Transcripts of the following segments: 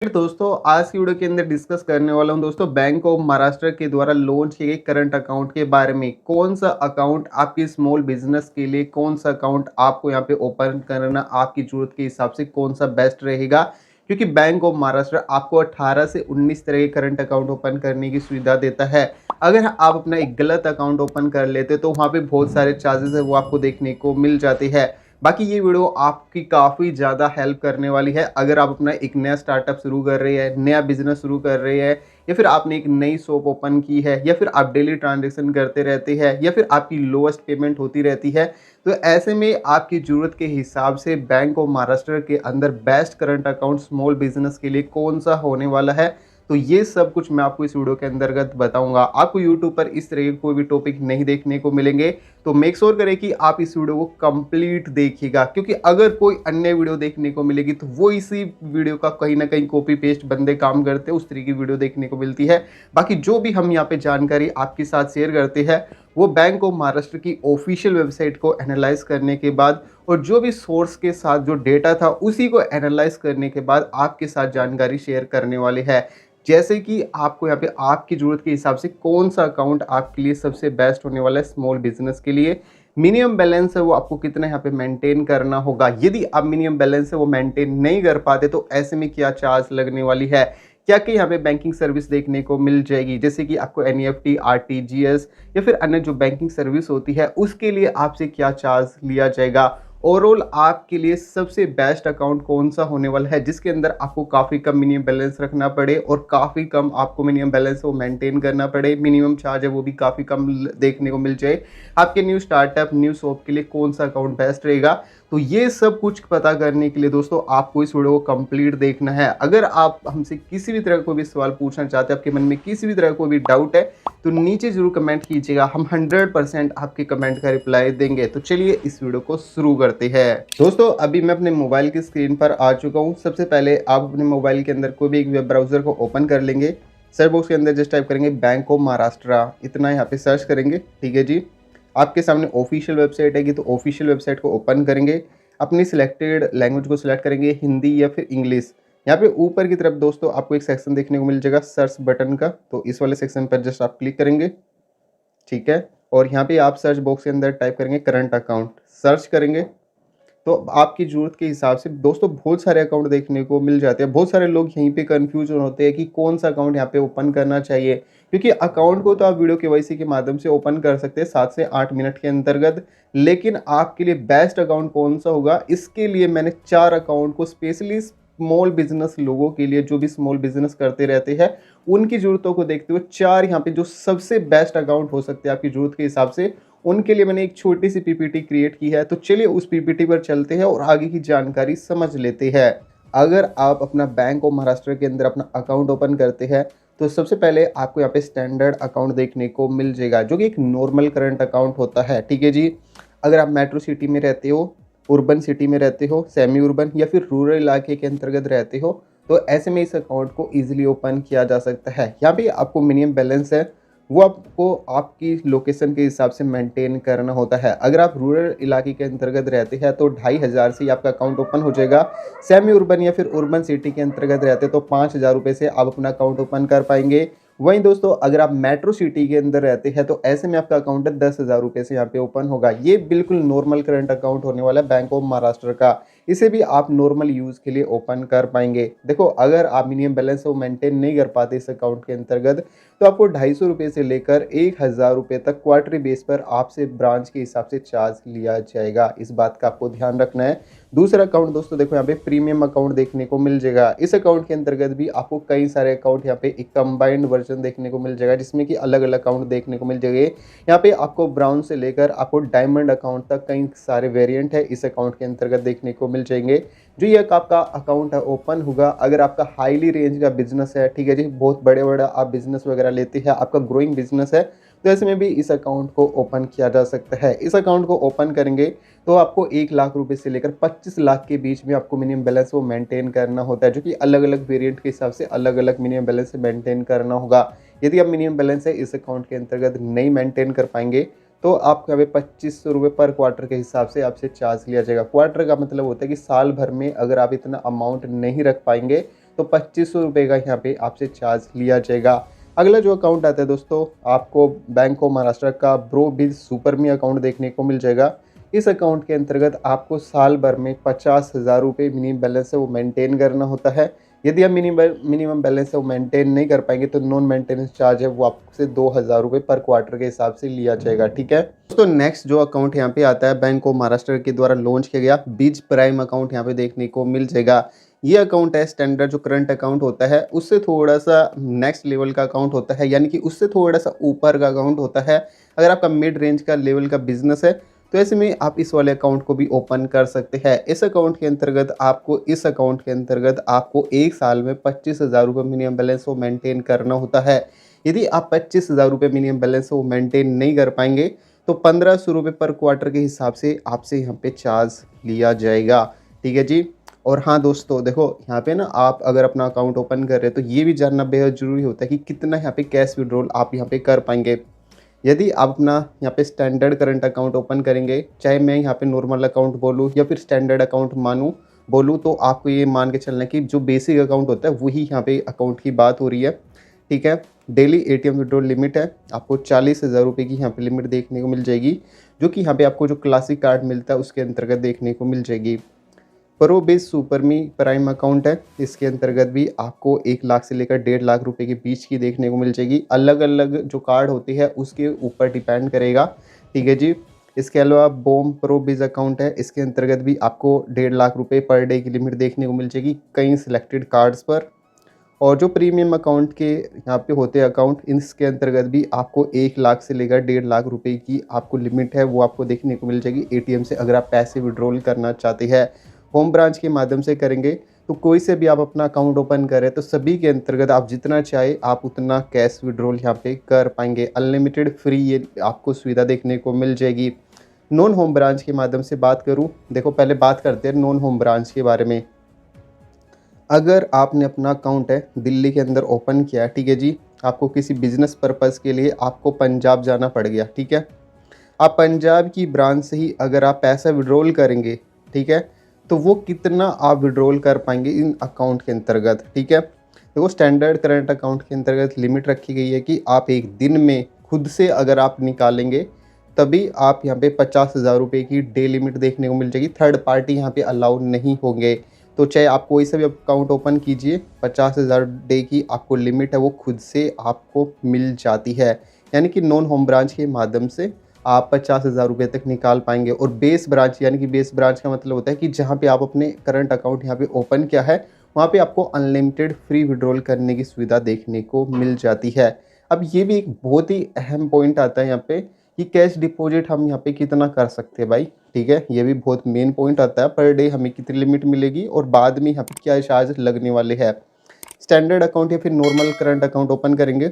दोस्तों आज की वीडियो के अंदर डिस्कस करने वाला हूं दोस्तों बैंक ऑफ महाराष्ट्र के द्वारा लॉन्च किए गए करंट अकाउंट के बारे में। कौन सा अकाउंट आपकी स्मॉल बिजनेस के लिए, कौन सा अकाउंट आपको यहां पे ओपन करना आपकी जरूरत के हिसाब से कौन सा बेस्ट रहेगा, क्योंकि बैंक ऑफ महाराष्ट्र आपको 18 से 19 तरह के करंट अकाउंट ओपन करने की सुविधा देता है। अगर आप अपना एक गलत अकाउंट ओपन कर लेते तो वहां पे बहुत सारे चार्जेस है वो आपको देखने को मिल जाते हैं। बाकी ये वीडियो आपकी काफ़ी ज़्यादा हेल्प करने वाली है। अगर आप अपना एक नया स्टार्टअप शुरू कर रहे हैं, नया बिजनेस शुरू कर रहे हैं, या फिर आपने एक नई शॉप ओपन की है, या फिर आप डेली ट्रांजेक्शन करते रहते हैं, या फिर आपकी लोएस्ट पेमेंट होती रहती है, तो ऐसे में आपकी ज़रूरत के हिसाब से बैंक ऑफ महाराष्ट्र के अंदर best current account small business के लिए कौन सा होने वाला है, तो ये सब कुछ मैं आपको इस वीडियो के अंतर्गत बताऊंगा। आपको यूट्यूब पर इस तरह के कोई भी टॉपिक नहीं देखने को मिलेंगे, तो मेक श्योर करें कि आप इस वीडियो को कंप्लीट देखिएगा, क्योंकि अगर कोई अन्य वीडियो देखने को मिलेगी तो वो इसी वीडियो का कहीं ना कहीं कॉपी पेस्ट बंदे काम करते हैं, उस तरह की वीडियो देखने को मिलती है। बाकी जो भी हम यहाँ पे जानकारी आपके साथ शेयर करते हैं वो बैंक ऑफ महाराष्ट्र की ऑफिशियल वेबसाइट को एनालाइज करने के बाद और जो भी सोर्स के साथ जो डेटा था उसी को एनालाइज करने के बाद आपके साथ जानकारी शेयर करने वाले हैं। जैसे कि आपको यहाँ पे आपकी ज़रूरत के हिसाब से कौन सा अकाउंट आपके लिए सबसे बेस्ट होने वाला है स्मॉल बिजनेस के लिए। मिनिमम बैलेंस है वो आपको कितना यहाँ पे मेंटेन करना होगा, यदि आप मिनिमम बैलेंस है वो मेंटेन नहीं कर पाते तो ऐसे में क्या चार्ज लगने वाली है, क्या कि यहाँ पे बैंकिंग सर्विस देखने को मिल जाएगी, जैसे कि आपको एनईएफटी, आरटीजीएस या फिर अन्य जो बैंकिंग सर्विस होती है उसके लिए आपसे क्या चार्ज लिया जाएगा। ओवरऑल आपके लिए सबसे बेस्ट अकाउंट कौन सा होने वाला है जिसके अंदर आपको काफ़ी कम मिनिमम बैलेंस रखना पड़े और काफ़ी कम आपको मिनिमम बैलेंस वो मेंटेन करना पड़े, मिनिमम चार्ज है वो भी काफ़ी कम देखने को मिल जाए। आपके न्यू स्टार्टअप, न्यू शॉप के लिए कौन सा अकाउंट बेस्ट रहेगा, तो ये सब कुछ पता करने के लिए दोस्तों आपको इस वीडियो को कंप्लीट देखना है। अगर आप हमसे किसी भी तरह का कोई भी सवाल पूछना चाहते हैं, आपके मन में किसी भी तरह का कोई भी डाउट है, तो नीचे जरूर कमेंट कीजिएगा, हम 100% आपके कमेंट का रिप्लाई देंगे। तो चलिए इस वीडियो को शुरू करते हैं। दोस्तों अभी मैं अपने मोबाइल की स्क्रीन पर आ चुका हूँ। सबसे पहले आप अपने मोबाइल के अंदर कोई भी एक वेब ब्राउजर को ओपन कर लेंगे। सर्च बॉक्स के अंदर जस्ट टाइप करेंगे बैंक ऑफ महाराष्ट्र, इतना यहाँ पे सर्च करेंगे। ठीक है जी, आपके सामने ऑफिशियल वेबसाइट है तो ऑफिशियल वेबसाइट को ओपन करेंगे। अपनी सिलेक्टेड लैंग्वेज को सिलेक्ट करेंगे, हिंदी या फिर इंग्लिश। यहाँ पे ऊपर की तरफ दोस्तों आपको एक सेक्शन देखने को मिल जाएगा सर्च बटन का, तो इस वाले सेक्शन पर जस्ट आप क्लिक करेंगे। ठीक है, और यहाँ पे आप सर्च बॉक्स के अंदर टाइप करेंगे करंट अकाउंट, सर्च करेंगे तो आपकी ज़रूरत के हिसाब से दोस्तों बहुत सारे अकाउंट देखने को मिल जाते हैं। बहुत सारे लोग यहीं पे कंफ्यूज होते हैं कि कौन सा अकाउंट यहाँ पे ओपन करना चाहिए, क्योंकि अकाउंट को तो आप वीडियो केवाईसी के माध्यम से ओपन कर सकते हैं 7 से 8 मिनट के अंतर्गत, लेकिन आपके लिए बेस्ट अकाउंट कौन सा होगा इसके लिए मैंने 4 अकाउंट को स्पेशली स्मॉल बिजनेस लोगों के लिए, जो भी स्मॉल बिजनेस करते रहते हैं उनकी ज़रूरतों को देखते हुए 4 यहाँ पे जो सबसे बेस्ट अकाउंट हो सकते हैं आपकी ज़रूरत के हिसाब से, उनके लिए मैंने एक छोटी सी पीपीटी क्रिएट की है। तो चलिए उस पीपीटी पर चलते हैं और आगे की जानकारी समझ लेते हैं। अगर आप अपना बैंक ऑफ महाराष्ट्र के अंदर अपना अकाउंट ओपन करते हैं तो सबसे पहले आपको यहाँ पे स्टैंडर्ड अकाउंट देखने को मिल जाएगा, जो कि एक नॉर्मल करंट अकाउंट होता है। ठीक है जी, अगर आप मेट्रो सिटी में रहते हो, अर्बन सिटी में रहते हो, सेमी अर्बन या फिर रूरल इलाके के अंतर्गत रहते हो, तो ऐसे में इस अकाउंट को ईजिली ओपन किया जा सकता है। यहाँ पे आपको मिनिमम बैलेंस है वो आपको आपकी लोकेशन के हिसाब से मेंटेन करना होता है। अगर आप रूरल इलाके के अंतर्गत रहते हैं तो 2500 से आपका अकाउंट ओपन हो जाएगा। सेमी अर्बन या फिर अर्बन सिटी के अंतर्गत रहते हैं तो 5000 रुपये से आप अपना अकाउंट ओपन कर पाएंगे। वहीं दोस्तों अगर आप मेट्रो सिटी के अंदर रहते हैं तो ऐसे में आपका अकाउंट 10,000 रुपये से यहाँ पे ओपन होगा। ये बिल्कुल नॉर्मल करंट अकाउंट होने वाला है बैंक ऑफ महाराष्ट्र का, इसे भी आप नॉर्मल यूज़ के लिए ओपन कर पाएंगे। देखो अगर आप मिनिमम बैलेंस वो मेंटेन नहीं कर पाते इस अकाउंट के अंतर्गत तो आपको 250 रुपये से लेकर 1000 रुपये तक क्वार्टरी बेस पर आपसे ब्रांच के हिसाब से चार्ज लिया जाएगा। इस बात का आपको ध्यान रखना है। दूसरा अकाउंट दोस्तों देखो यहाँ पे प्रीमियम अकाउंट देखने को मिल जाएगा। इस अकाउंट के अंतर्गत भी आपको कई सारे अकाउंट यहाँ पे एक कंबाइंड वर्जन देखने को मिल जाएगा, जिसमें कि अलग अलग अकाउंट देखने को मिल जाएंगे। यहाँ पे आपको ब्राउन से लेकर आपको डायमंड अकाउंट तक कई सारे वेरिएंट है इस अकाउंट के अंतर्गत देखने को मिल जाएंगे। जो ये आपका अकाउंट है ओपन होगा अगर आपका हाईली रेंज का बिजनेस है, ठीक है जी, बहुत बड़े बड़े आप बिजनेस वगैरह लेते हैं, आपका ग्रोइंग बिजनेस है, तो ऐसे में भी इस अकाउंट को ओपन किया जा सकता है। इस अकाउंट को ओपन करेंगे तो आपको 1 लाख रुपए से लेकर 25 लाख के बीच में आपको मिनिमम बैलेंस वो मेंटेन करना होता है, जो कि अलग अलग वेरिएंट के हिसाब से अलग अलग मिनिमम बैलेंस मेंटेन करना होगा। यदि आप मिनिमम बैलेंस है इस अकाउंट के अंतर्गत नहीं मेंटेन कर पाएंगे तो आपको यहाँ पे 2500 रुपये पर क्वार्टर के हिसाब से आपसे चार्ज लिया जाएगा। क्वार्टर का मतलब होता है कि साल भर में अगर आप इतना अमाउंट नहीं रख पाएंगे तो 2500 रुपये का यहाँ पे आपसे चार्ज लिया जाएगा। अगला जो अकाउंट आता है दोस्तों, आपको बैंक ऑफ महाराष्ट्र का ब्रो बिज सुपरमी अकाउंट देखने को मिल जाएगा। इस अकाउंट के अंतर्गत आपको साल भर में 50,000 रुपये मिनिमम बैलेंस है वो मेंटेन करना होता है। यदि आप मिनिमम बैलेंस है वो मेंटेन नहीं कर पाएंगे तो नॉन मेंटेनेंस चार्ज है वो आपसे 2,000 रुपये पर क्वार्टर के हिसाब से लिया जाएगा, ठीक है दोस्तों। नेक्स्ट जो अकाउंट यहाँ पे आता है, बैंक ऑफ महाराष्ट्र के द्वारा लॉन्च किया गया बीज प्राइम अकाउंट यहाँ पे देखने को मिल जाएगा। ये अकाउंट है स्टैंडर्ड जो करंट अकाउंट होता है उससे थोड़ा सा नेक्स्ट लेवल का अकाउंट होता है, यानी कि उससे थोड़ा सा ऊपर का अकाउंट होता है। अगर आपका मिड रेंज का लेवल का बिजनेस है तो ऐसे में आप इस वाले अकाउंट को भी ओपन कर सकते हैं। इस अकाउंट के अंतर्गत आपको एक साल में 25,000 रुपये मिनिमम बैलेंस वो मेंटेन करना होता है। यदि आप 25,000 रुपये मिनिमम बैलेंस वो मेंटेन नहीं कर पाएंगे तो 1,500 रुपये पर क्वार्टर के हिसाब से आपसे यहाँ पे चार्ज लिया जाएगा, ठीक है जी। और हाँ दोस्तों देखो, यहाँ पे ना आप अगर अपना अकाउंट ओपन कर रहे हैं तो ये भी जानना बेहद ज़रूरी होता है कि कितना यहाँ पे कैश विड्रॉल आप यहाँ पे कर पाएंगे। यदि आप अपना यहाँ पे स्टैंडर्ड करंट अकाउंट ओपन करेंगे, चाहे मैं यहाँ पे नॉर्मल अकाउंट बोलूँ या फिर स्टैंडर्ड अकाउंट बोलूँ, तो आपको ये मान के चलना है कि जो बेसिक अकाउंट होता है वही यहाँ पे अकाउंट की बात हो रही है, ठीक है। डेली ATM विड्रॉल लिमिट है आपको 40,000 रुपये की यहाँ पे लिमिट देखने को मिल जाएगी, जो कि यहाँ पे आपको जो क्लासिक कार्ड मिलता है उसके अंतर्गत देखने को मिल जाएगी। प्रो बेस सुपरमी प्राइम अकाउंट है, इसके अंतर्गत भी आपको 1 लाख से लेकर 1.5 लाख रुपए के बीच की देखने को मिल जाएगी। अलग अलग जो कार्ड होती है उसके ऊपर डिपेंड करेगा, ठीक है जी। इसके अलावा बोम प्रो बिज अकाउंट है, इसके अंतर्गत भी आपको 1.5 लाख रुपए पर डे की लिमिट देखने को मिल जाएगी कई सिलेक्टेड कार्ड्स पर। और जो प्रीमियम अकाउंट के यहाँ पे होते हैं अकाउंट, इसके अंतर्गत भी आपको 1 लाख से लेकर 1.5 लाख रुपए की आपको लिमिट है वो आपको देखने को मिल जाएगी ATM से, अगर आप पैसे विड्रॉल करना चाहते हैं। होम ब्रांच के माध्यम से करेंगे तो कोई से भी आप अपना अकाउंट ओपन करें तो सभी के अंतर्गत आप जितना चाहे आप उतना कैश विड्रॉल यहाँ पे कर पाएंगे। अनलिमिटेड फ्री ये आपको सुविधा देखने को मिल जाएगी। नॉन होम ब्रांच के माध्यम से बात करूँ, देखो पहले बात करते हैं नॉन होम ब्रांच के बारे में। अगर आपने अपना अकाउंट है दिल्ली के अंदर ओपन किया, ठीक है जी, आपको किसी बिजनेस पर्पज़ के लिए आपको पंजाब जाना पड़ गया, ठीक है। आप पंजाब की ब्रांच से ही अगर आप पैसा विड्रॉल करेंगे, ठीक है, तो वो कितना आप विड्रॉल कर पाएंगे इन अकाउंट के अंतर्गत, ठीक है। देखो स्टैंडर्ड करंट अकाउंट के अंतर्गत लिमिट रखी गई है कि आप एक दिन में खुद से अगर आप निकालेंगे तभी आप यहाँ पे 50,000 रुपये की डे लिमिट देखने को मिल जाएगी। थर्ड पार्टी यहाँ पे अलाउ नहीं होंगे। तो चाहे आप कोई सा भी अकाउंट ओपन कीजिए, 50,000 डे की आपको लिमिट है वो खुद से आपको मिल जाती है, यानी कि नॉन होम ब्रांच के माध्यम से आप 50,000 रुपये तक निकाल पाएंगे। और बेस ब्रांच, यानी कि बेस ब्रांच का मतलब होता है कि जहाँ पे आप अपने करंट अकाउंट यहाँ पे ओपन किया है वहाँ पे आपको अनलिमिटेड फ्री विड्रॉल करने की सुविधा देखने को मिल जाती है। अब ये भी एक बहुत ही अहम पॉइंट आता है यहाँ पे कि कैश डिपॉजिट हम यहाँ पे कितना कर सकते हैं भाई, ठीक है। ये भी बहुत मेन पॉइंट आता है, पर डे हमें कितनी लिमिट मिलेगी और बाद में यहाँ पे क्या चार्ज लगने वाले हैं। स्टैंडर्ड अकाउंट या फिर नॉर्मल करंट अकाउंट ओपन करेंगे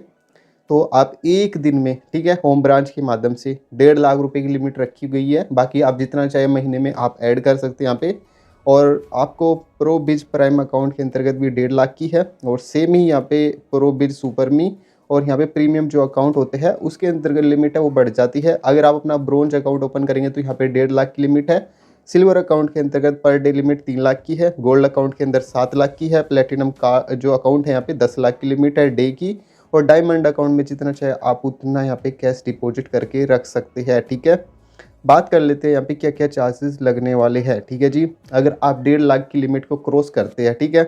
तो आप एक दिन में, ठीक है, होम ब्रांच के माध्यम से 1.5 लाख रुपए की लिमिट रखी गई है। बाकी आप जितना चाहे महीने में आप ऐड कर सकते हैं यहाँ पे। और आपको प्रो बिज प्राइम अकाउंट के अंतर्गत भी 1.5 लाख की है। और सेम ही यहाँ पे प्रो बिज सुपरमी और यहाँ पे प्रीमियम जो अकाउंट होते हैं उसके अंतर्गत लिमिट है वो बढ़ जाती है। अगर आप अपना ब्रोंज अकाउंट ओपन करेंगे तो यहाँ पे 1.5 लाख की लिमिट है। सिल्वर अकाउंट के अंतर्गत पर डे लिमिट 3 लाख की है। गोल्ड अकाउंट के अंदर 7 लाख की है। प्लेटिनम का जो अकाउंट है यहाँ पे 10 लाख की लिमिट है डे की। और डायमंड अकाउंट में जितना चाहे आप उतना यहाँ पे कैश डिपॉजिट करके रख सकते हैं, ठीक है। बात कर लेते हैं यहाँ पे क्या क्या चार्जेस लगने वाले हैं, ठीक है जी। अगर आप 1.5 लाख की लिमिट को क्रॉस करते हैं, ठीक है,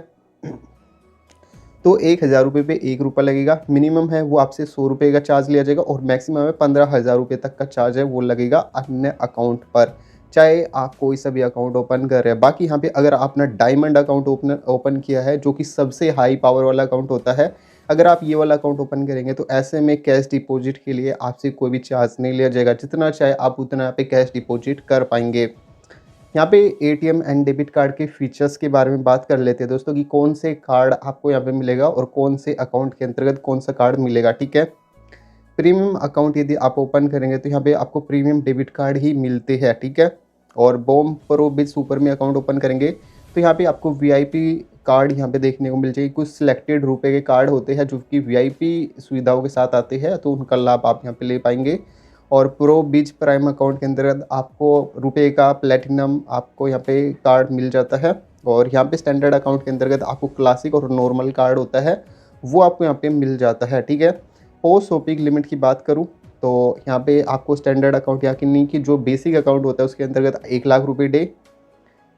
तो 1,000 रुपये पे 1 रुपये लगेगा। मिनिमम है वो आपसे 100 रुपये का चार्ज लिया जाएगा और मैक्सिमम है 15,000 रुपये तक का चार्ज है वो लगेगा अन्य अकाउंट पर, चाहे आप कोई सा भी अकाउंट ओपन कर रहे हैं। बाकी यहाँ पे अगर आपने डायमंड अकाउंट ओपन किया है जो कि सबसे हाई पावर वाला अकाउंट होता है, अगर आप ये वाला अकाउंट ओपन करेंगे तो ऐसे में कैश डिपॉजिट के लिए आपसे कोई भी चार्ज नहीं लिया जाएगा। जितना चाहे आप उतना यहाँ पे कैश डिपॉजिट कर पाएंगे। यहाँ पे ATM एंड डेबिट कार्ड के फीचर्स के बारे में बात कर लेते हैं दोस्तों कि कौन से कार्ड आपको यहाँ पे मिलेगा और कौन से अकाउंट के अंतर्गत कौन सा कार्ड मिलेगा, ठीक है। प्रीमियम अकाउंट यदि आप ओपन करेंगे तो यहाँ पे आपको प्रीमियम डेबिट कार्ड ही मिलते हैं, ठीक है। और बॉम प्रो बिज सुपर में अकाउंट ओपन करेंगे तो यहाँ पे आपको VIP कार्ड यहाँ पे देखने को मिल जाएगी। कुछ सिलेक्टेड रुपए के कार्ड होते हैं जो कि VIP सुविधाओं के साथ आते हैं, तो उनका लाभ आप यहाँ पे ले पाएंगे। और प्रो बिज प्राइम अकाउंट के अंतर्गत आपको रुपए का प्लेटिनम आपको यहाँ पे कार्ड मिल जाता है। और यहाँ पे स्टैंडर्ड अकाउंट के अंतर्गत आपको क्लासिक और नॉर्मल कार्ड होता है, वो आपको यहाँ पे मिल जाता है, ठीक है। पोस्ट शॉपिंग लिमिट की बात करूँ तो यहाँ पे आपको स्टैंडर्ड अकाउंट यानी कि जो बेसिक अकाउंट होता है उसके अंतर्गत 1 लाख रुपये डे,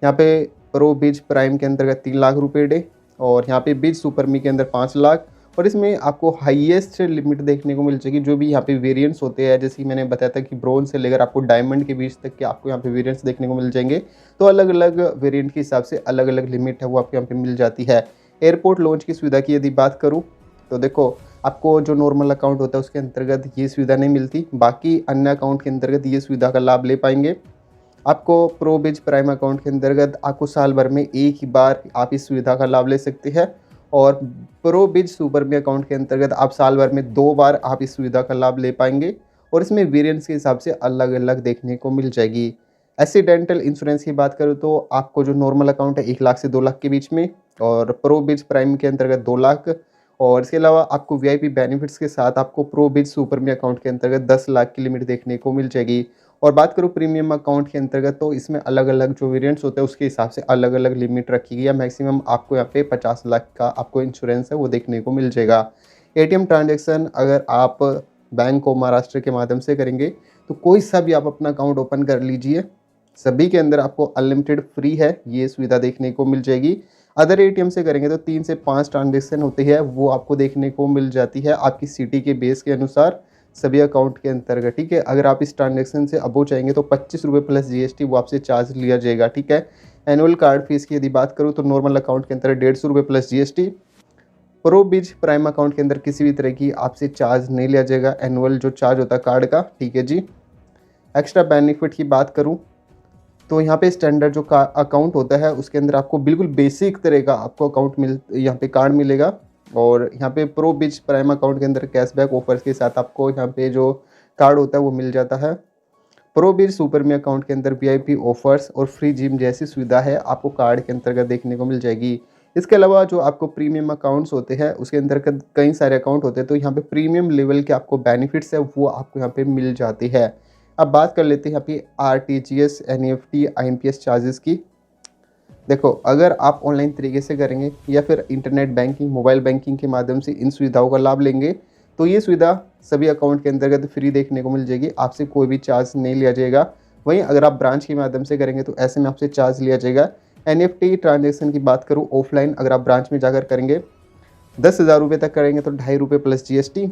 यहाँ पे प्रो बिज प्राइम के अंतर्गत 3 लाख रुपये डे, और यहाँ पे बिज सुपर मी के अंदर 5 लाख। और इसमें आपको हाईएस्ट लिमिट देखने को मिल जाएगी। जो भी यहाँ पे वेरिएंट्स होते हैं, जैसे कि मैंने बताया था कि ब्रोंज से लेकर आपको डायमंड के बीच तक के आपको यहाँ पे वेरिएंट्स देखने को मिल जाएंगे। तो अलग अलग वेरिएंट के हिसाब से अलग अलग लिमिट है वो आपको यहाँ पे मिल जाती है। एयरपोर्ट लॉन्च की सुविधा की यदि बात करूँ तो देखो, आपको जो नॉर्मल अकाउंट होता है उसके अंतर्गत ये सुविधा नहीं मिलती, बाकी अन्य अकाउंट के अंतर्गत ये सुविधा का लाभ ले पाएंगे। आपको प्रो बिज प्राइम अकाउंट के अंतर्गत आपको साल भर में एक ही बार आप इस सुविधा का लाभ ले सकते हैं, और प्रो बिज सुपर मी अकाउंट के अंतर्गत आप साल भर में 2 बार आप इस सुविधा का लाभ ले पाएंगे। और इसमें वेरिएंट्स के हिसाब से अलग अलग देखने को मिल जाएगी। एक्सीडेंटल इंश्योरेंस की बात करूँ तो आपको जो नॉर्मल अकाउंट है 1 लाख से 2 लाख के बीच में, और प्रो बिज प्राइम के अंतर्गत 2 लाख, और इसके अलावा आपको वीआईपी बेनिफिट्स के साथ आपको प्रो बिज सुपर मी अकाउंट के अंतर्गत 10 लाख की लिमिट देखने को मिल जाएगी। और बात करूँ प्रीमियम अकाउंट के अंतर्गत तो इसमें अलग अलग जो वेरिएंट्स होते हैं उसके हिसाब से अलग अलग लिमिट रखी गई है। मैक्सिमम आपको यहाँ पे 50 लाख का आपको इंश्योरेंस है वो देखने को मिल जाएगा। एटीएम ट्रांजैक्शन अगर आप बैंक ऑफ महाराष्ट्र के माध्यम से करेंगे तो कोई सा भी आप अपना अकाउंट ओपन कर लीजिए, सभी के अंदर आपको अनलिमिटेड फ्री है ये सुविधा देखने को मिल जाएगी। अदर एटीएम से करेंगे तो 3 से 5 ट्रांजेक्शन होती है वो आपको देखने को मिल जाती है आपकी सिटी के बेस के अनुसार सभी अकाउंट के अंतर्गत, ठीक है। अगर आप इस ट्रांजेक्शन से अबो चाहेंगे तो 25 रुपये प्लस जीएसटी वो आपसे चार्ज लिया जाएगा, ठीक है। एनुअल कार्ड फीस की यदि बात करूँ तो नॉर्मल अकाउंट के अंदर 150 रुपये प्लस जीएसटी। प्रो बिज प्राइम अकाउंट के अंदर किसी भी तरह की आपसे चार्ज नहीं लिया जाएगा, एनुअल जो चार्ज होता है कार्ड का, ठीक है जी। एक्स्ट्रा बेनिफिट की बात करूँ तो यहाँ पे स्टैंडर्ड जो अकाउंट होता है उसके अंदर आपको बिल्कुल बेसिक तरह का आपको अकाउंट यहाँ पे कार्ड मिलेगा। और यहाँ पे प्रो बिज प्राइम अकाउंट के अंदर कैशबैक ऑफर्स के साथ आपको यहाँ पे जो कार्ड होता है वो मिल जाता है। प्रो बिज सुपर मी अकाउंट के अंदर वीआईपी ऑफर्स और फ्री जिम जैसी सुविधा है आपको कार्ड के अंतर्गत देखने को मिल जाएगी। इसके अलावा जो आपको प्रीमियम अकाउंट्स होते हैं उसके अंतर्गत कई सारे अकाउंट होते हैं, तो यहाँ पे प्रीमियम लेवल के आपको बेनिफिट्स है वो आपको यहाँ पे मिल जाती है। अब बात कर लेते हैं यहाँ पे आरटीजीएस, एनईएफटी, आईएमपीएस चार्जेस की। देखो, अगर आप ऑनलाइन तरीके से करेंगे या फिर इंटरनेट बैंकिंग, मोबाइल बैंकिंग के माध्यम से इन सुविधाओं का लाभ लेंगे तो ये सुविधा सभी अकाउंट के अंतर्गत फ्री देखने को मिल जाएगी, आपसे कोई भी चार्ज नहीं लिया जाएगा। वहीं अगर आप ब्रांच के माध्यम से करेंगे तो ऐसे में आपसे चार्ज लिया जाएगा। एनईएफटी ट्रांजेक्शन की बात करूँ ऑफलाइन अगर आप ब्रांच में जाकर करेंगे 10,000 रुपये तक करेंगे तो 2.5 रुपये प्लस जीएसटी,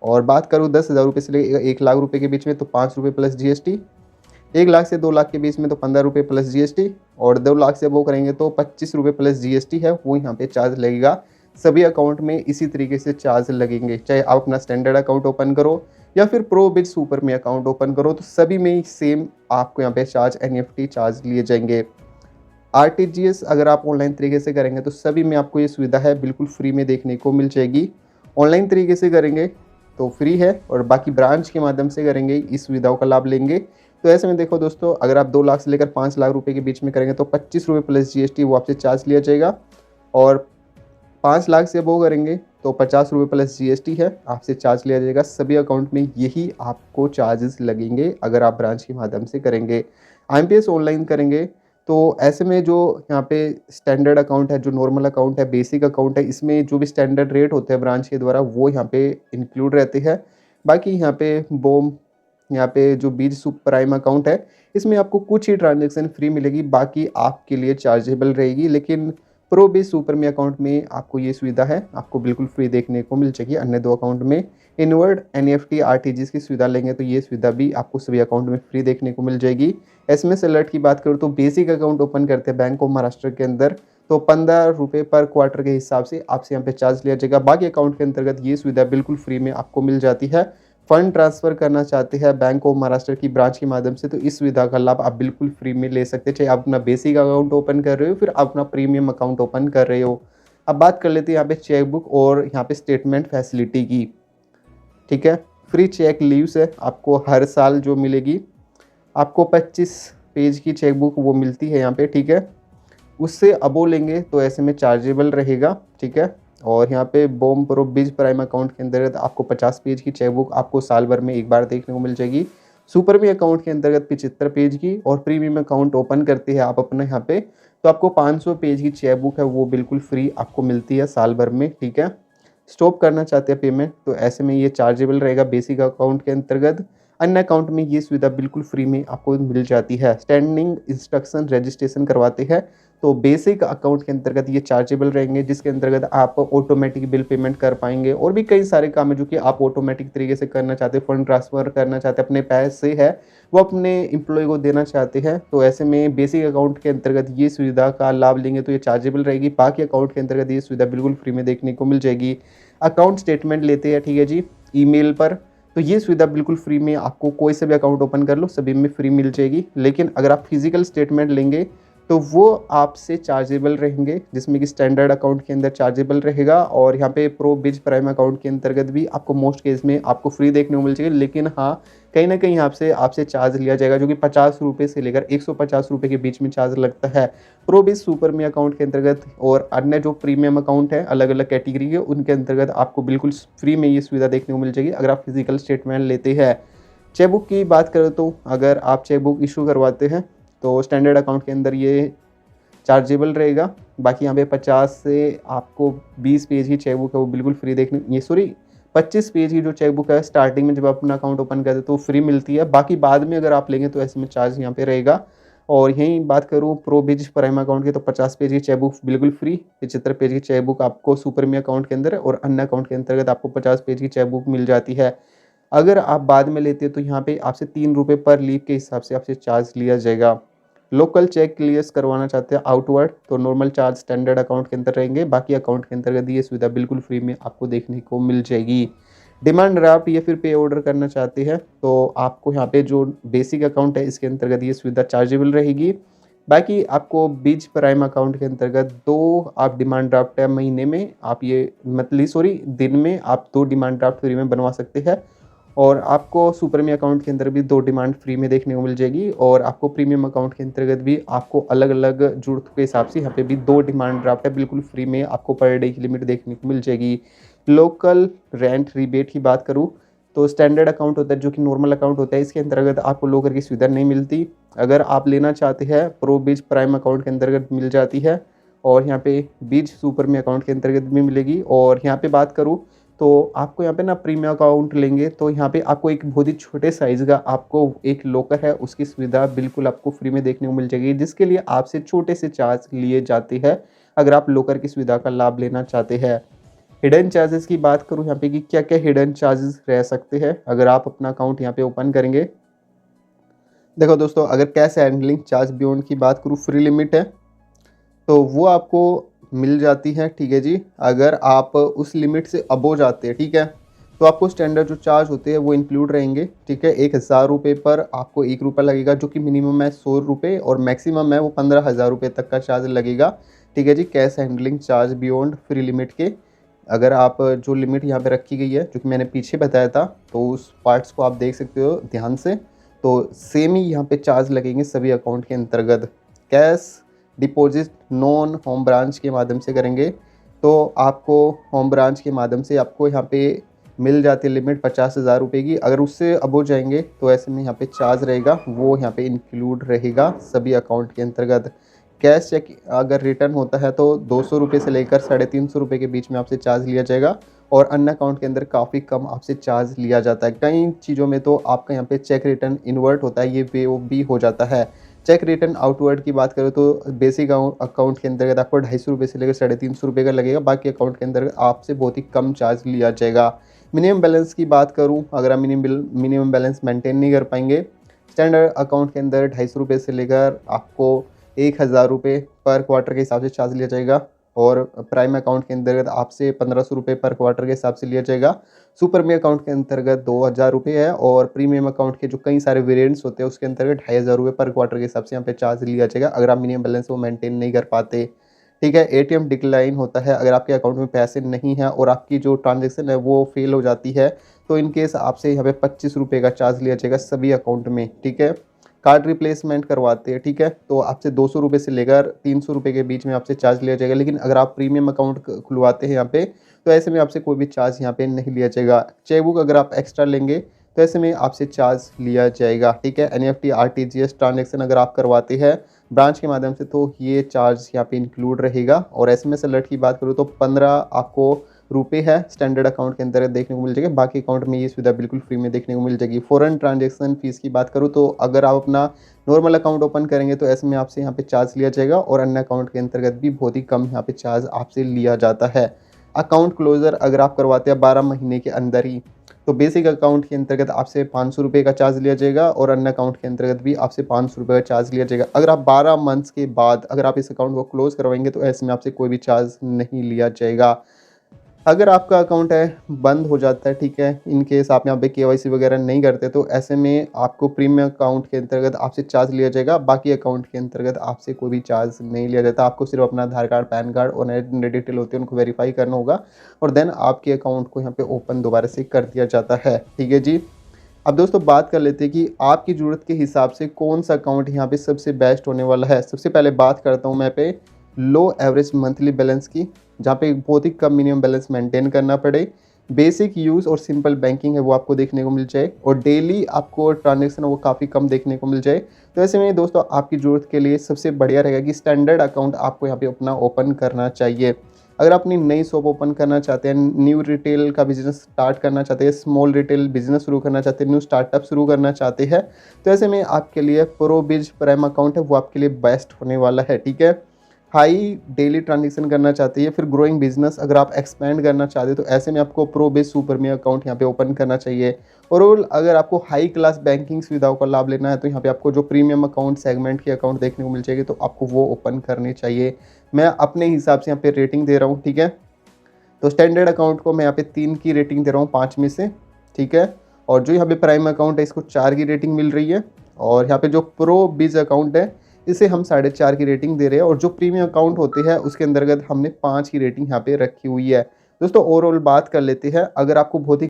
और बात करूँ 10,000 रुपये से लेकर 1 लाख रुपये के बीच में तो 5 रुपये प्लस जीएसटी, 1 लाख से 2 लाख के बीच में तो 15 रुपये प्लस जीएसटी, और 2 लाख से वो करेंगे तो 25 रुपये प्लस जीएसटी है वो यहाँ पे चार्ज लगेगा। सभी अकाउंट में इसी तरीके से चार्ज लगेंगे, चाहे आप अपना स्टैंडर्ड अकाउंट ओपन करो या फिर प्रो बिज सुपर में अकाउंट ओपन करो, तो सभी में ही सेम आपको यहाँ पे चार्ज एनईएफटी चार्ज लिए जाएंगे। आरटीजीएस अगर आप ऑनलाइन तरीके से करेंगे तो सभी में आपको ये सुविधा है बिल्कुल फ्री में देखने को मिल जाएगी। ऑनलाइन तरीके से करेंगे तो फ्री है, और बाकी ब्रांच के माध्यम से करेंगे इस सुविधाओं का लाभ लेंगे। तो ऐसे में देखो दोस्तों, अगर आप 2 लाख से लेकर 5 लाख रुपए के बीच में करेंगे तो 25 रुपये प्लस जीएसटी वो आपसे चार्ज लिया जाएगा, और 5 लाख से वो करेंगे तो 50 रुपये प्लस जीएसटी है आपसे चार्ज लिया जाएगा। सभी अकाउंट में यही आपको चार्जेस लगेंगे अगर आप ब्रांच के माध्यम से करेंगे। आईएमपीएस ऑनलाइन करेंगे तो ऐसे में जो यहाँ पे स्टैंडर्ड अकाउंट है, जो नॉर्मल अकाउंट है, बेसिक अकाउंट है, इसमें जो भी स्टैंडर्ड रेट होते हैं ब्रांच के द्वारा वो यहाँ पे इंक्लूड रहते हैं। बाकी यहाँ पे बोम, यहाँ पे जो बीज सुप प्राइम अकाउंट है इसमें आपको कुछ ही ट्रांजैक्शन फ्री मिलेगी, बाकी आपके लिए चार्जेबल रहेगी। लेकिन प्रो बीज सुपर में अकाउंट में आपको ये सुविधा है आपको बिल्कुल फ्री देखने को मिल जाएगी। अन्य 2 अकाउंट में इनवर्ड, एनईएफटी, आरटीजीएस की सुविधा लेंगे तो ये सुविधा भी आपको सभी अकाउंट में फ्री देखने को मिल जाएगी। एसएमएस अलर्ट की बात करूँ तो बेसिक अकाउंट ओपन करते हैं बैंक ऑफ महाराष्ट्र के अंदर तो 15 रुपये पर क्वार्टर के हिसाब से आपसे यहाँ पे चार्ज लिया जाएगा। बाकी अकाउंट के अंतर्गत ये सुविधा बिल्कुल फ्री में आपको मिल जाती है। फंड ट्रांसफर करना चाहते हैं बैंक ऑफ महाराष्ट्र की ब्रांच के माध्यम से तो इस सुविधा का लाभ आप बिल्कुल फ्री में ले सकते हैं, चाहे आप अपना बेसिक अकाउंट ओपन कर रहे हो फिर आप अपना प्रीमियम अकाउंट ओपन कर रहे हो। अब बात कर लेते हैं यहाँ पे चेकबुक और यहाँ पे स्टेटमेंट फैसिलिटी की, ठीक है। फ्री चेक लीव्स है आपको हर साल जो मिलेगी, आपको 25 पेज की चेकबुक वो मिलती है यहाँ पे, ठीक है। उससे अबो लेंगे तो ऐसे में चार्जेबल रहेगा, ठीक है। और यहाँ पे बोम प्रो बिज प्राइम अकाउंट के अंतर्गत आपको 50 पेज की चेकबुक आपको साल भर में एक बार देखने को मिल जाएगी। सुपर में अकाउंट के अंतर्गत 75 पेज की, और प्रीमियम अकाउंट ओपन करते हैं आप अपने यहाँ पे तो आपको 500 पेज की चेक बुक है वो बिल्कुल फ्री आपको मिलती है साल भर में, ठीक है। स्टॉप करना चाहते हैं पेमेंट तो ऐसे में ये चार्जेबल रहेगा बेसिक अकाउंट के अंतर्गत। अन्य अकाउंट में ये सुविधा बिल्कुल फ्री में आपको मिल जाती है। स्टैंडिंग इंस्ट्रक्शन रजिस्ट्रेशन करवाते हैं तो बेसिक अकाउंट के अंतर्गत ये चार्जेबल रहेंगे, जिसके अंतर्गत आप ऑटोमेटिक बिल पेमेंट कर पाएंगे और भी कई सारे काम है जो कि आप ऑटोमेटिक तरीके से करना चाहते हैं, फंड ट्रांसफर करना चाहते हैं, अपने पैसे है वो अपने एम्प्लॉय को देना चाहते हैं। तो ऐसे में बेसिक अकाउंट के अंतर्गत ये सुविधा का लाभ लेंगे तो ये चार्जेबल रहेगी। बाकी अकाउंट के अंतर्गत ये सुविधा बिल्कुल फ्री में देखने को मिल जाएगी। अकाउंट स्टेटमेंट लेते हैं, ठीक है जी, ईमेल पर, तो ये सुविधा बिल्कुल फ्री में आपको कोई से भी अकाउंट ओपन कर लो सभी में फ्री मिल जाएगी। लेकिन अगर आप फिजिकल स्टेटमेंट लेंगे तो वो आपसे चार्जेबल रहेंगे, जिसमें कि स्टैंडर्ड अकाउंट के अंदर चार्जेबल रहेगा और यहाँ पे प्रो बिज प्राइम अकाउंट के अंतर्गत भी आपको मोस्ट केस में आपको फ्री देखने को मिल जाएगी। लेकिन हाँ, कहीं ना कहीं आपसे चार्ज लिया जाएगा जो कि 50 रुपये से लेकर 150 रुपये के बीच में चार्ज लगता है प्रो बिज सुपर में अकाउंट के अंतर्गत। और अन्य जो प्रीमियम अकाउंट है अलग अलग कैटेगरी के उनके अंतर्गत आपको बिल्कुल फ्री में ये सुविधा देखने को मिल जाएगी अगर आप फिजिकल स्टेटमेंट लेते हैं। चेकबुक की बात करें तो अगर आप चेकबुक इशू करवाते हैं तो स्टैंडर्ड अकाउंट के अंदर ये चार्जेबल रहेगा। बाकी यहाँ पे 50 से आपको 20 पेज की चेकबुक है वो बिल्कुल फ्री देखने, ये सॉरी 25 पेज की जो चेकबुक है स्टार्टिंग में जब आप अपना अकाउंट ओपन करते तो फ्री मिलती है। बाकी बाद में अगर आप लेंगे तो ऐसे में चार्ज यहाँ पे रहेगा। और यहीं बात करूँ प्रो बिज प्राइम अकाउंट की तो 50 पेज की चेकबुक बिल्कुल फ्री, 75 पेज की चेकबुक आपको सुपर में अकाउंट के अंदर और अन्य अकाउंट के अंतर्गत आपको 50 पेज की चेकबुक मिल जाती है। अगर आप बाद में लेते हैं तो यहाँ पे आपसे 3 रुपये पर लीव के हिसाब से आपसे चार्ज लिया जाएगा। लोकल चेक क्लियर करवाना चाहते हैं आउटवर्ड तो नॉर्मल चार्ज स्टैंडर्ड अकाउंट के अंदर रहेंगे। बाकी अकाउंट के अंतर्गत ये सुविधा बिल्कुल फ्री में आपको देखने को मिल जाएगी। डिमांड ड्राफ्ट या फिर पे ऑर्डर करना चाहते हैं तो आपको यहाँ पे जो बेसिक अकाउंट है इसके अंतर्गत ये सुविधा चार्जेबल रहेगी। बाकी आपको बीज प्राइम अकाउंट के अंतर्गत 2 आप डिमांड ड्राफ्ट है महीने में आप ये मतलब सॉरी दिन में आप 2 डिमांड ड्राफ्ट फ्री में बनवा सकते हैं। और आपको सुपर में अकाउंट के अंदर भी 2 डिमांड फ्री में देखने को मिल जाएगी और आपको प्रीमियम अकाउंट के अंतर्गत भी आपको अलग अलग जरूरत के हिसाब से यहाँ पे भी 2 डिमांड ड्राफ्ट है बिल्कुल फ्री में आपको पर डे की लिमिट देखने को मिल जाएगी। लोकल रेंट रिबेट की बात करूँ तो स्टैंडर्ड अकाउंट होता है जो कि नॉर्मल अकाउंट होता है, इसके अंतर्गत आपको लोकर की सुविधा नहीं मिलती। अगर आप लेना चाहते हैं प्रो बीज प्राइम अकाउंट के अंतर्गत मिल जाती है और यहाँ पे बीज सुपर में अकाउंट के अंतर्गत भी मिलेगी। और यहाँ पे बात करूँ तो आपको यहाँ पे ना प्रीमियम अकाउंट लेंगे तो यहाँ पे आपको एक बहुत ही छोटे साइज़ का आपको एक लॉकर है उसकी सुविधा बिल्कुल आपको फ्री में देखने को मिल जाएगी, जिसके लिए आपसे छोटे से चार्ज लिए जाते हैं अगर आप लॉकर की सुविधा का लाभ लेना चाहते हैं। हिडन चार्जेस की बात करूँ यहाँ पे कि क्या क्या हिडन चार्जेस रह सकते हैं अगर आप अपना अकाउंट यहाँ पे ओपन करेंगे। देखो दोस्तों, अगर कैश हैंडलिंग चार्ज बियॉन्ड की बात करूँ फ्री लिमिट है तो वो आपको मिल जाती है, ठीक है जी। अगर आप उस लिमिट से अबो जाते हैं, ठीक है, तो आपको स्टैंडर्ड जो चार्ज होते हैं वो इंक्लूड रहेंगे, ठीक है। 1000 रुपये पर आपको 1 रुपया लगेगा जो कि मिनिमम है 100 रुपये और मैक्सिमम है वो 15,000 रुपये तक का चार्ज लगेगा, ठीक है जी। Cash handling charge beyond free limit के अगर आप जो लिमिट यहाँ पे रखी गई है जो कि मैंने पीछे बताया था तो उस पार्ट्स को आप देख सकते हो ध्यान से, तो सेम ही यहाँ पे चार्ज लगेंगे सभी अकाउंट के अंतर्गत। Cash deposit non home branch के माध्यम से करेंगे तो आपको होम ब्रांच के माध्यम से आपको यहाँ पे मिल जाती है लिमिट 50,000 रुपये की। अगर उससे अबो जाएंगे तो ऐसे में यहाँ पे चार्ज रहेगा वो यहाँ पे इंक्लूड रहेगा सभी अकाउंट के अंतर्गत। कैश चेक अगर रिटर्न होता है तो 200 रुपये से लेकर 350 रुपये के बीच में आपसे चार्ज लिया जाएगा और अन्य अकाउंट के अंदर काफ़ी कम आपसे चार्ज लिया जाता है। कई चीज़ों में तो आपका यहाँ पे चेक रिटर्न इन्वर्ट होता है, ये वे भी हो जाता है। चेक रिटर्न आउटवर्ड की बात करें तो बेसिक अकाउंट के अंतर्गत आपको 250 रुपये से लेकर 350 रुपये का लगेगा, बाकी अकाउंट के अंदर आपसे बहुत ही कम चार्ज लिया जाएगा। मिनिमम बैलेंस की बात करूँ, अगर आप मिनिमम बैलेंस मेंटेन नहीं कर पाएंगे स्टैंडर्ड अकाउंट के अंदर 250 रुपये से लेकर आपको 1000 रुपये पर क्वार्टर के हिसाब से चार्ज लिया जाएगा और प्राइम अकाउंट के अंतर्गत आपसे 1500 रुपये पर क्वार्टर के हिसाब से लिया जाएगा। सुपर में अकाउंट के अंतर्गत 2000 रुपये है और प्रीमियम अकाउंट के जो कई सारे वेरिएंट्स होते हैं उसके अंतर्गत 2500 रुपये पर क्वार्टर के हिसाब से यहाँ पे चार्ज लिया जाएगा अगर आप मिनिमम बैलेंस वो मेंटेन नहीं कर पाते, ठीक है। एटीएम डिक्लाइन होता है अगर आपके अकाउंट में पैसे नहीं हैं और आपकी जो ट्रांजेक्शन है वो फेल हो जाती है तो इनकेस आपसे यहाँ पे 25 रुपये का चार्ज लिया जाएगा सभी अकाउंट में, ठीक है। कार्ड रिप्लेसमेंट करवाते हैं, ठीक है, तो आपसे 200 रुपये से लेकर 300 रुपये के बीच में आपसे चार्ज लिया जाएगा। लेकिन अगर आप प्रीमियम अकाउंट खुलवाते हैं यहाँ पे तो ऐसे में आपसे कोई भी चार्ज यहाँ पे नहीं लिया जाएगा। चेकबुक अगर आप एक्स्ट्रा लेंगे तो ऐसे में आपसे चार्ज लिया जाएगा, ठीक है। एनईएफटी आरटीजीएस ट्रांजेक्शन अगर आप करवाते हैं ब्रांच के माध्यम से, तो ये चार्ज यहाँ पे इंक्लूड रहेगा। और एसएमएस अलर्ट की बात करूँ तो 15 आपको रुपये है स्टैंडर्ड अकाउंट के अंतर्गत देखने को मिल जाएगी। बाकी अकाउंट में ये सुविधा बिल्कुल फ्री में देखने को मिल जाएगी। फॉरेन ट्रांजैक्शन फीस की बात करूँ तो अगर आप अपना नॉर्मल अकाउंट ओपन करेंगे तो ऐसे में आपसे यहाँ पे चार्ज लिया जाएगा, और अन्य अकाउंट के अंतर्गत भी बहुत ही कम यहाँ पे चार्ज आपसे लिया जाता है। अकाउंट क्लोजर अगर आप करवाते हैं 12 महीने के अंदर ही, तो बेसिक अकाउंट के अंतर्गत आपसे 500 रुपये का चार्ज लिया जाएगा, और अन्य अकाउंट के अंतर्गत भी आपसे 500 रुपये का चार्ज लिया जाएगा। अगर आप 12 मंथ्स के बाद अगर आप इस अकाउंट को क्लोज करवाएंगे तो ऐसे में आपसे कोई भी चार्ज नहीं लिया जाएगा। अगर आपका अकाउंट है बंद हो जाता है, ठीक है, इन केस आप यहाँ पे केवाईसी वगैरह नहीं करते, तो ऐसे में आपको प्रीमियम अकाउंट के अंतर्गत आपसे चार्ज लिया जाएगा। बाकी अकाउंट के अंतर्गत आपसे कोई भी चार्ज नहीं लिया जाता। आपको सिर्फ अपना आधार कार्ड, पैन कार्ड और नेट डिटेल होती है उनको वेरीफाई करना होगा, और देन आपके अकाउंट को यहाँ पे ओपन दोबारा से कर दिया जाता है। ठीक है जी। अब दोस्तों बात कर लेते हैं कि आपकी ज़रूरत के हिसाब से कौन सा अकाउंट यहाँ पे सबसे बेस्ट होने वाला है। सबसे पहले बात करता हूँ मैं पे लो एवरेज मंथली बैलेंस की, जहाँ पे बहुत ही कम मिनिमम बैलेंस मेंटेन करना पड़े। बेसिक यूज़ और सिंपल बैंकिंग है वो आपको देखने को मिल जाए, और डेली आपको ट्रांजेक्शन वो काफ़ी कम देखने को मिल जाए। तो ऐसे में दोस्तों आपकी ज़रूरत के लिए सबसे बढ़िया रहेगा कि स्टैंडर्ड अकाउंट आपको यहाँ पे अपना ओपन करना चाहिए। अगर अपनी नई शॉप ओपन करना चाहते हैं, न्यू रिटेल का बिजनेस स्टार्ट करना चाहते हैं, स्मॉल रिटेल बिजनेस शुरू करना चाहते हैं, न्यू स्टार्टअप शुरू करना चाहते हैं, तो ऐसे में आपके लिए प्रोबिज प्राइम अकाउंट है वो आपके लिए बेस्ट होने वाला है। ठीक है। हाई डेली ट्रांजेक्शन करना चाहते हैं, फिर ग्रोइंग बिजनेस अगर आप एक्सपेंड करना चाहते हैं, तो ऐसे में आपको प्रोबेस सुपर में अकाउंट यहाँ पे ओपन करना चाहिए। और अगर आपको हाई क्लास बैंकिंग सुविधाओं का लाभ लेना है तो यहाँ पे आपको जो प्रीमियम अकाउंट सेगमेंट की अकाउंट देखने को मिल जाएगी, तो आपको वो ओपन करनी चाहिए। मैं अपने हिसाब से यहाँ पे रेटिंग दे रहा हूँ। ठीक है। तो स्टैंडर्ड अकाउंट को मैं यहाँ पे 3 की रेटिंग दे रहा हूँ 5 में से। ठीक है। और जो यहाँ पे प्राइम अकाउंट है इसको 4 की रेटिंग मिल रही है, और यहाँ पे जो प्रो बिज अकाउंट है इसे हम 4.5 की रेटिंग दे रहे हैं, और जो प्रीमियम अकाउंट होते हैं उसके अंतर्गत हमने 5 की रेटिंग यहाँ पे रखी हुई है। दोस्तों ओवरऑल बात कर लेते हैं, अगर आपको बहुत ही